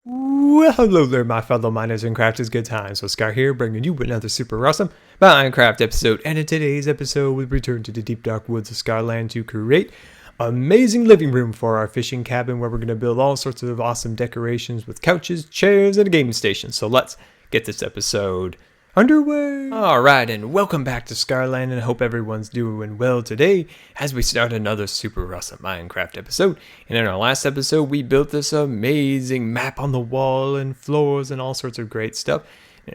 Well, hello there, my fellow miners and crafters. Good times with Scar here, bringing you another super awesome Minecraft episode. And in today's episode, we return to the deep dark woods of Scarland to create amazing living room for our fishing cabin, where we're going to build all sorts of awesome decorations with couches, chairs, and a gaming station. So let's get this episode underway. Alright, and welcome back to Scarland, and I hope everyone's doing well today as we start another super awesome Minecraft episode. And in our last episode, we built this amazing map on the wall and floors and all sorts of great stuff.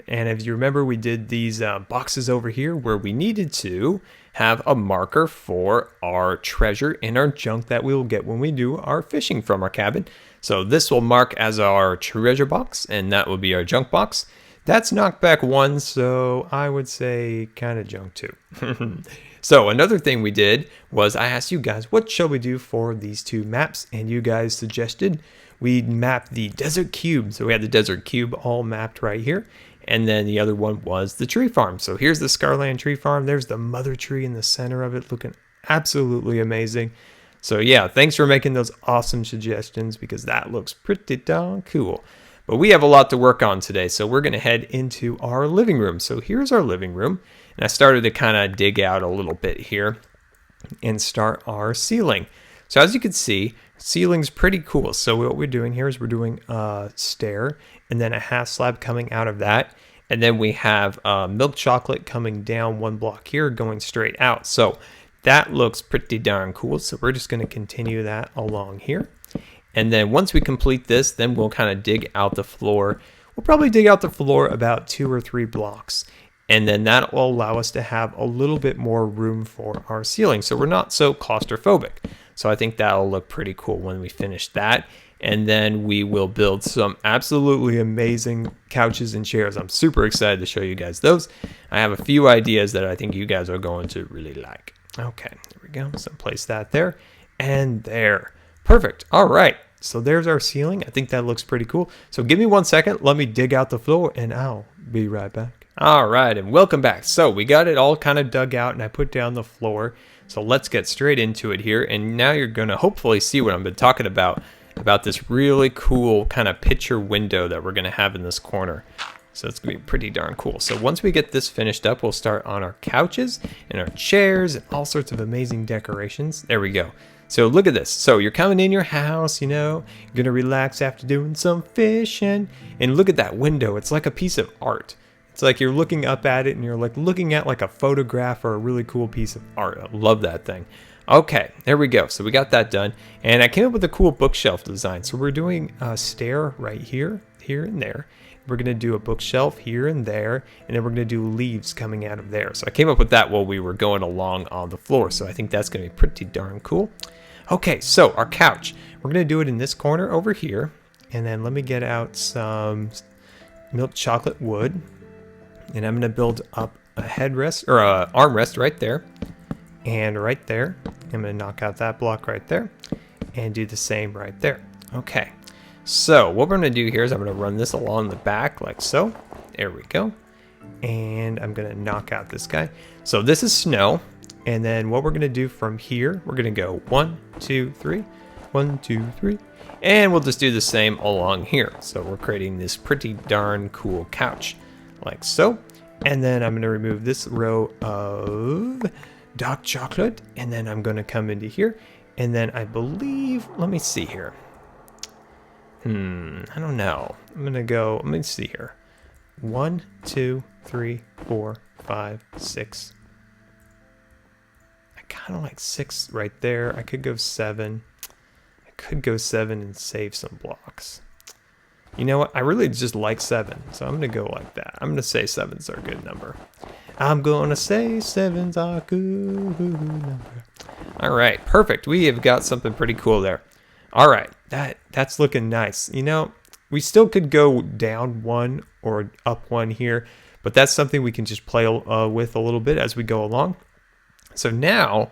And if you remember, we did these boxes over here where we needed to have a marker for our treasure and our junk that we will get when we do our fishing from our cabin. So this will mark as our treasure box, and that will be our junk box. That's knockback 1, so I would say kind of junk 2. So another thing we did was I asked you guys, what shall we do for these two maps? And you guys suggested we map the desert cube. So we had the desert cube all mapped right here. And then the other one was the tree farm. So here's the Scarland tree farm. There's the mother tree in the center of it, looking absolutely amazing. So yeah, thanks for making those awesome suggestions, because that looks pretty darn cool. But we have a lot to work on today, so we're going to head into our living room. So here's our living room, and I started to kind of dig out a little bit here and start our ceiling. So as you can see, ceiling's pretty cool. So what we're doing here is we're doing a stair and then a half slab coming out of that. And then we have milk chocolate coming down one block here, going straight out. So that looks pretty darn cool. So we're just going to continue that along here. And then once we complete this, then we'll kind of dig out the floor. We'll probably dig out the floor about 2 or 3 blocks. And then that will allow us to have a little bit more room for our ceiling, so we're not so claustrophobic. So I think that'll look pretty cool when we finish that. And then we will build some absolutely amazing couches and chairs. I'm super excited to show you guys those. I have a few ideas that I think you guys are going to really like. Okay, there we go. So place that there and there. Perfect. All right. So there's our ceiling. I think that looks pretty cool. So give me 1 second. Let me dig out the floor and I'll be right back. All right. And welcome back. So we got it all kind of dug out and I put down the floor. So let's get straight into it here. And now you're going to hopefully see what I've been talking about this really cool kind of picture window that we're going to have in this corner. So it's going to be pretty darn cool. So once we get this finished up, we'll start on our couches and our chairs and all sorts of amazing decorations. There we go. So look at this. So you're coming in your house, you're going to relax after doing some fishing. And look at that window. It's like a piece of art. It's like you're looking up at it and you're like looking at like a photograph or a really cool piece of art. I love that thing. Okay, there we go. So we got that done. And I came up with a cool bookshelf design. So we're doing a stair right here, here and there. We're going to do a bookshelf here and there, and then we're going to do leaves coming out of there. So I came up with that while we were going along on the floor. So I think that's going to be pretty darn cool. Okay, so our couch. We're going to do it in this corner over here. And then let me get out some milk chocolate wood. And I'm going to build up a headrest, or a armrest right there. And right there. I'm going to knock out that block right there. And do the same right there. Okay. So what we're going to do here is I'm going to run this along the back like so. There we go. And I'm going to knock out this guy. So this is snow. And then what we're going to do from here, we're going to go 1, 2, 3. 1, 2, 3. And we'll just do the same along here. So we're creating this pretty darn cool couch like so. And then I'm going to remove this row of dark chocolate. And then I'm going to come into here. And then I believe, let me see here. I don't know. I'm going to go, let me see here. 1, 2, 3, 4, 5, 6. I kind of like 6 right there. I could go 7. I could go 7 and save some blocks. You know what? I really just like 7. So I'm going to go like that. I'm going to say 7's a good number. I'm going to say 7's a good number. All right. Perfect. We have got something pretty cool there. All right, that's looking nice. We still could go down 1 or up 1 here, but that's something we can just play with a little bit as we go along. So now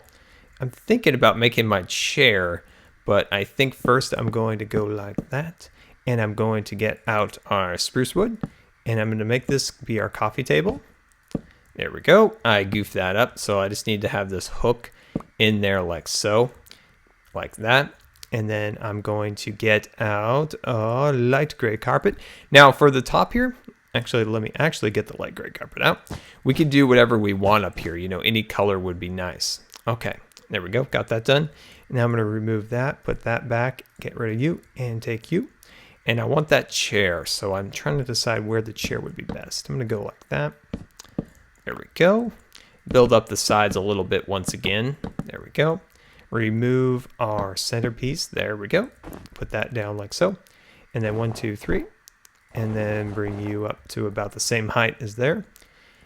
I'm thinking about making my chair, but I think first I'm going to go like that, and I'm going to get out our spruce wood, and I'm going to make this be our coffee table. There we go. I goofed that up, so I just need to have this hook in there like so, like that. And then I'm going to get out a light gray carpet. Now for the top here, actually, let me actually get the light gray carpet out. We can do whatever we want up here. Any color would be nice. Okay, there we go. Got that done. Now I'm going to remove that, put that back, get rid of you, and take you. And I want that chair, so I'm trying to decide where the chair would be best. I'm going to go like that. There we go. Build up the sides a little bit once again. There we go. Remove our centerpiece. There we go. Put that down like so. And then 1, 2, 3. And then bring you up to about the same height as there.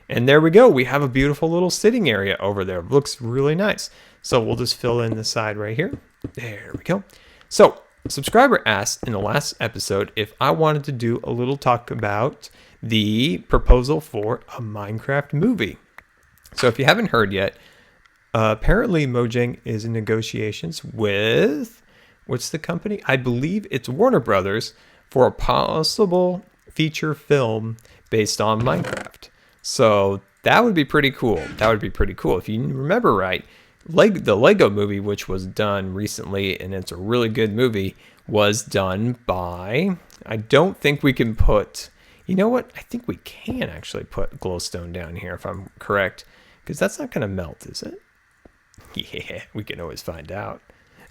And there we go. We have a beautiful little sitting area over there. Looks really nice. So we'll just fill in the side right here. There we go. So a subscriber asked in the last episode if I wanted to do a little talk about the proposal for a Minecraft movie. So if you haven't heard yet, apparently Mojang is in negotiations with, what's the company? I believe it's Warner Brothers for a possible feature film based on Minecraft. So that would be pretty cool. That would be pretty cool. If you remember right, the Lego movie, which was done recently, and it's a really good movie, was done by, I don't think we can put, you know what? I think we can actually put glowstone down here if I'm correct, because that's not going to melt, is it? Yeah, we can always find out.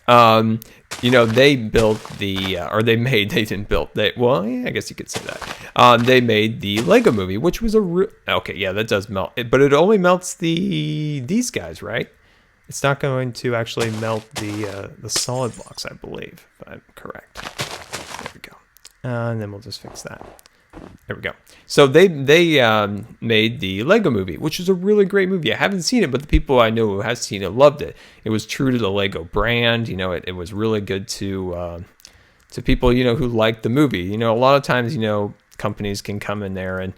They built the, or they didn't build, well, yeah, I guess you could say that. They made the Lego movie, which was okay, yeah, that does melt, but it only melts these guys, right? It's not going to actually melt the solid blocks, I believe, if I'm correct. There we go. And then we'll just fix that. There we go. So they made the Lego movie, which is a really great movie. I haven't seen it, but the people I know who have seen it loved it. It was true to the Lego brand. It was really good to people, who liked the movie. A lot of times, companies can come in there and,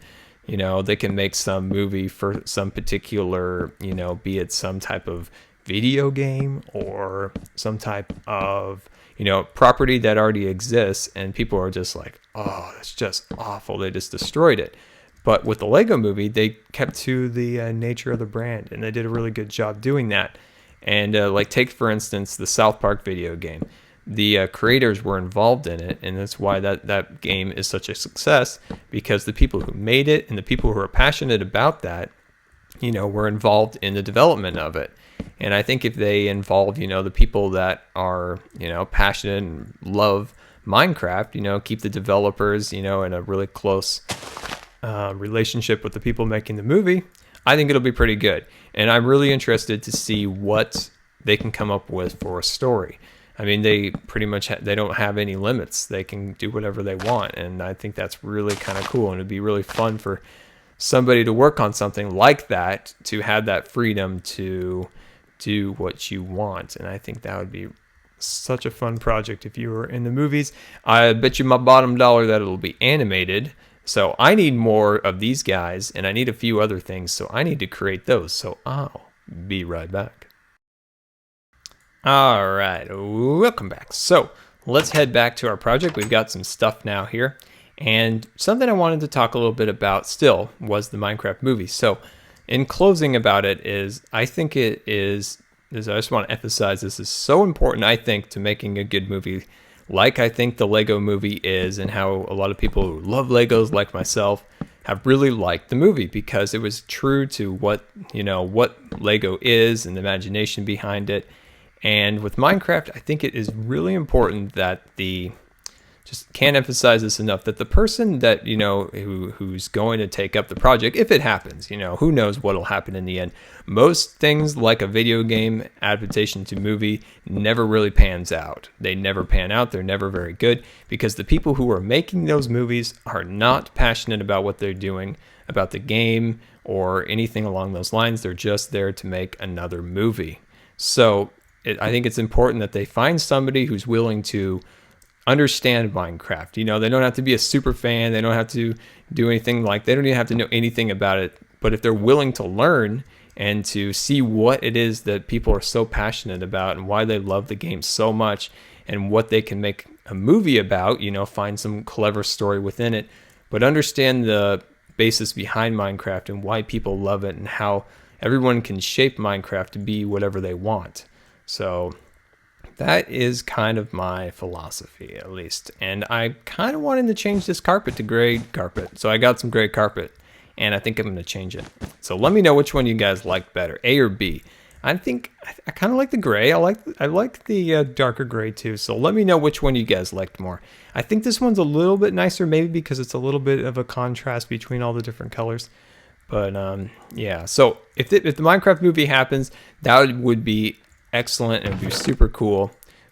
they can make some movie for some particular, be it some type of video game or some type of property that already exists, and people are just like, oh, that's just awful, they just destroyed it. But with the Lego movie, they kept to the nature of the brand, and they did a really good job doing that. And take for instance the South Park video game, the creators were involved in it, and that's why that game is such a success, because the people who made it and the people who are passionate about that were involved in the development of it. And I think if they involve, the people that are, passionate and love Minecraft, keep the developers, in a really close relationship with the people making the movie, I think it'll be pretty good. And I'm really interested to see what they can come up with for a story. I mean, they pretty much, they don't have any limits. They can do whatever they want. And I think that's really kind of cool. And it'd be really fun for somebody to work on something like that, to have that freedom to do what you want. And I think that would be such a fun project if you were in the movies. I bet you my bottom dollar that it'll be animated. So I need more of these guys, and I need a few other things, so I need to create those. So I'll be right back. All right, welcome back. So let's head back to our project. We've got some stuff now here, and something I wanted to talk a little bit about still was the Minecraft movie. So in closing about it is, I think it is, I just want to emphasize, this is so important, I think, to making a good movie, like I think the Lego movie is, and how a lot of people who love Legos like myself have really liked the movie, because it was true to what Lego is and the imagination behind it. And with Minecraft, I think it is really important that just can't emphasize this enough, that the person that, who's going to take up the project, if it happens, who knows what'll happen in the end. Most things like a video game adaptation to movie never really pans out. They never pan out. They're never very good, because the people who are making those movies are not passionate about what they're doing, about the game or anything along those lines. They're just there to make another movie. So I think it's important that they find somebody who's willing to understand Minecraft. They don't have to be a super fan. They don't have to do anything they don't even have to know anything about it. But if they're willing to learn and to see what it is that people are so passionate about and why they love the game so much and what they can make a movie about, find some clever story within it, but understand the basis behind Minecraft and why people love it and how everyone can shape Minecraft to be whatever they want. So that is kind of my philosophy, at least. And I kind of wanted to change this carpet to gray carpet. So I got some gray carpet, and I think I'm going to change it. So let me know which one you guys like better, A or B. I think I kind of like the gray. I like the darker gray too. So let me know which one you guys liked more. I think this one's a little bit nicer, maybe because it's a little bit of a contrast between all the different colors. But yeah, so if the Minecraft movie happens, that would be excellent and it would be super cool.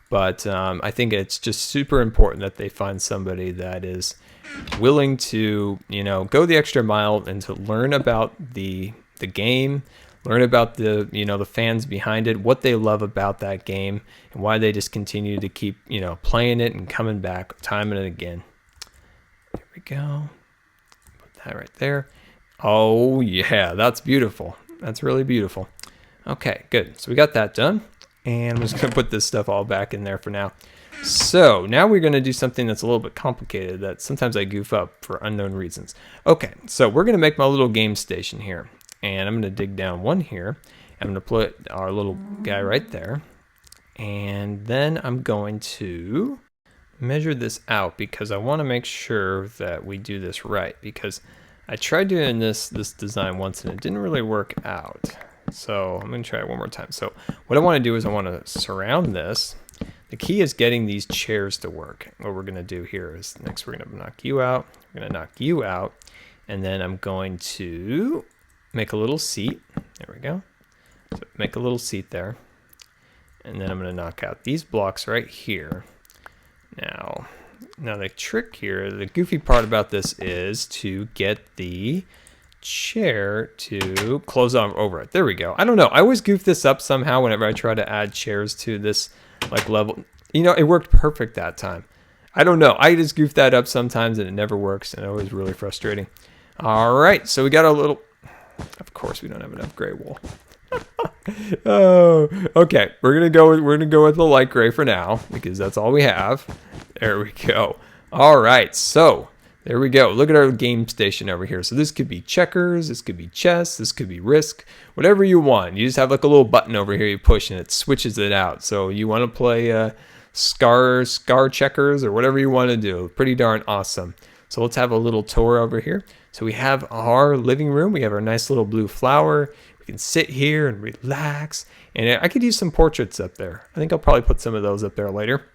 But I think it's just super important that they find somebody that is willing to, you know, go the extra mile and to learn about the game, learn about the, you know, the fans behind it, what they love about that game, and why they just continue to keep, you know, playing it and coming back time and again. There we go. Put that right there. Oh yeah, that's beautiful. That's really beautiful. Okay, good. So we got that done. And I'm just going to put this stuff all back in there for now. So now we're going to do something that's a little bit complicated that sometimes I goof up for unknown reasons. Okay, so we're going to make my little game station here. And I'm going to dig down one here. I'm going to put our little guy right there. And then I'm going to measure this out because I want to make sure that we do this right. Because I tried doing this design once and it didn't really work out. So I'm going to try it one more time. So what I want to do is I want to surround this. The key is getting these chairs to work. What we're going to do here is next we're going to knock you out. We're going to knock you out. And then I'm going to make a little seat. There we go. So make a little seat there. And then I'm going to knock out these blocks right here. Now the trick here, the goofy part about this is to get the chair to close on over it. There we go. I don't know. I always goof this up somehow whenever I try to add chairs to this like level. You know, it worked perfect that time. I don't know. I just goof that up sometimes and it never works, and it was really frustrating. All right, so we got a little. Of course, we don't have enough gray wool. Oh, okay. We're gonna go with the light gray for now because that's all we have. There we go. All right, so there we go. Look at our game station over here. So this could be checkers, this could be chess, this could be risk, whatever you want. You just have like a little button over here you push and it switches it out. So you want to play Scar checkers or whatever you want to do. Pretty darn awesome. So let's have a little tour over here. So we have our living room. We have our nice little blue flower. We can sit here and relax. And I could use some portraits up there. I think I'll probably put some of those up there later.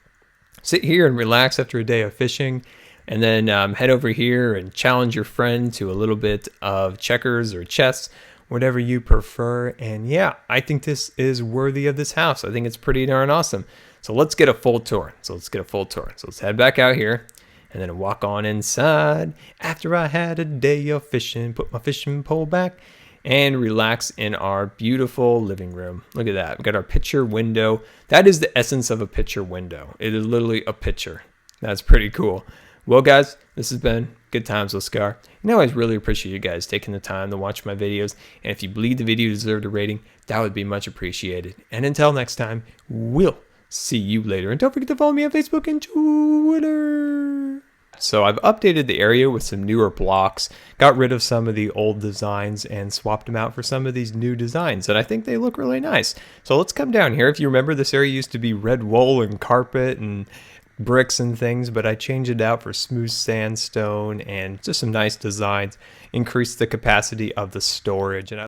Sit here and relax after a day of fishing. And then head over here and challenge your friend to a little bit of checkers or chess, whatever you prefer. And yeah, I think this is worthy of this house. I think it's pretty darn awesome. So let's get a full tour. So let's head back out here and then walk on inside. After I had a day of fishing, put my fishing pole back and relax in our beautiful living room. Look at that. We've got our picture window. That is the essence of a picture window. It is literally a picture. That's pretty cool. Well, guys, this has been Good Times with Scar. I always really appreciate you guys taking the time to watch my videos. And if you believe the video deserved a rating, that would be much appreciated. And until next time, we'll see you later. And don't forget to follow me on Facebook and Twitter. So I've updated the area with some newer blocks, got rid of some of the old designs and swapped them out for some of these new designs. And I think they look really nice. So let's come down here. If you remember, this area used to be red wool and carpet and bricks and things, but I changed it out for smooth sandstone and just some nice designs, increased the capacity of the storage. And